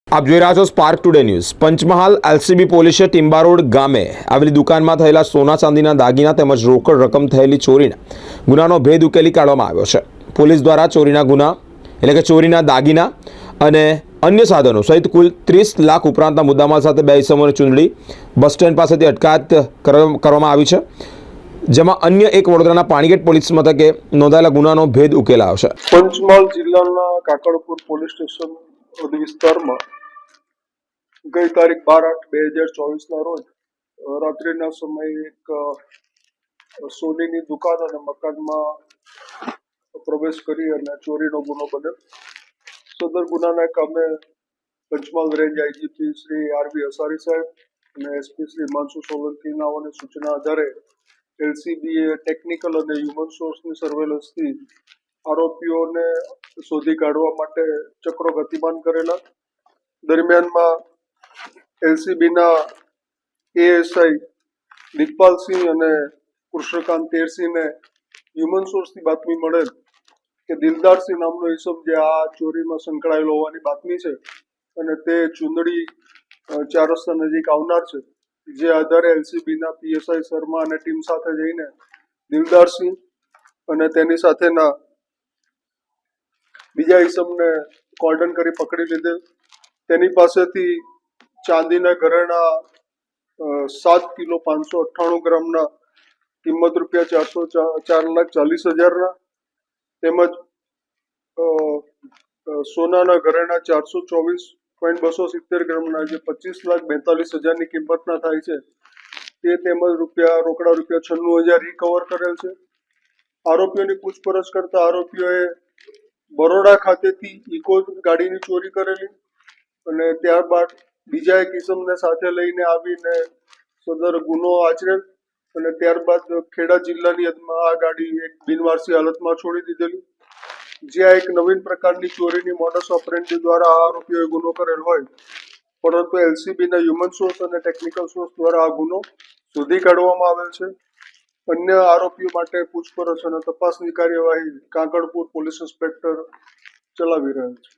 આપ જોઈ રહ્યા છો spark today news. Panchmahal LCB પોલીસે ટિમ્બારોડ ગામે આવેલી દુકાનમાં થયેલા સોના ચાંદીના દાગીના તેમજ રોકડ રકમ થયેલી ચોરીના ગુનાનો ભેદ ઉકેલી કાઢવામાં આવ્યો છે। પોલીસ દ્વારા ચોરીના ગુના એટલે કે ચોરીના દાગીના અને અન્ય સાધનો સહિત કુલ 30 લાખ ઉપરાંતના મુદ્દામાલ સાથે બે ઇસમોને ચૂંદડી બસ સ્ટેન્ડ પાસેથી અટકાયત કરવામાં આવી છે, જેમાં અન્ય એક વડોદરાના પાણીગેટ પોલીસ મથકે નોંધાયેલા ગુનાનો ભેદ ઉકેલાયો છે। પંચમહાલ જિલ્લાના કાકડપુર પોલીસ સ્ટેશન વિસ્તારમાં ગઈ તારીખ 12/8/2024 રોજ રાત્રિના સમયે એક સોનીની દુકાન અને મકાનમાં પ્રવેશ કરી અને ચોરીનો ગુનો બન્યો। સદર ગુનાના કામે Panchmahal range IGP Shri R V Asari સાહેબ અને એસપી શ્રી હિમાંશુ સોલંકીનાઓની સૂચના આધારે એલસીબીએ ટેકનિકલ અને હ્યુમન સોર્સની સર્વેલન્સથી આરોપીઓને શોધી કાઢવા માટે ચક્રો ગતિમાન કરેલા। દરમિયાનમાં એલસીબીના એએસઆઈ દિગ્પાલસિંહ અને કૃષ્ણકાંત તેરસિંહને હ્યુમન સોર્સની બાતમી મળેલ કે દિલદારસિંહ નામનો ઈસમ જે આ ચોરીમાં સંકળાયેલો હોવાની બાતમી છે અને તે ચુંદડી 4 રસ્તા નજીક આવનાર છે, જે આધારે એલસીબીના પીએસઆઈ શર્મા અને ટીમ સાથે જઈને દિલદારસિંહ અને તેની સાથેના બીજા ઈસમને કોર્ડન કરી પકડી લીધેલ। તેની પાસેથી ચાંદીના ઘરેણા 7 કિલો 598 ગ્રામના કિંમત ₹4,40,000 તેમજ સોનાના ઘરેણા 424.270 ગ્રામના જે 25,42,000 કિંમતના થાય છે તે તેમજ રોકડા ₹96,000 રિકવર કરેલ છે। આરોપીઓની પૂછપરછ કરતા આરોપીઓએ બરોડા ખાતેથી ઇકો ગાડીની ચોરી કરેલી અને ત્યારબાદ બીજા એક ઇસમને સાથે લઈને આવીને સદર ગુનો આચરેલ અને ત્યારબાદ ખેડા જિલ્લાની હદમાં આ ગાડી એક બિનવારસી હાલતમાં છોડી દીધેલી। જ્યાં એક નવીન પ્રકારની ચોરીની મોડસ ઓપરેન્ડી દ્વારા આ આરોપીઓએ ગુનો કરેલ હોય, પરંતુ એલસીબીના હ્યુમન સોર્સ અને ટેકનિકલ સોર્સ દ્વારા આ ગુનો શોધી કાઢવામાં આવેલ છે। અન્ય આરોપીઓ માટે પૂછપરછ અને તપાસની કાર્યવાહી કાકડપુર પોલીસ ઇન્સ્પેક્ટર ચલાવી રહ્યા છે।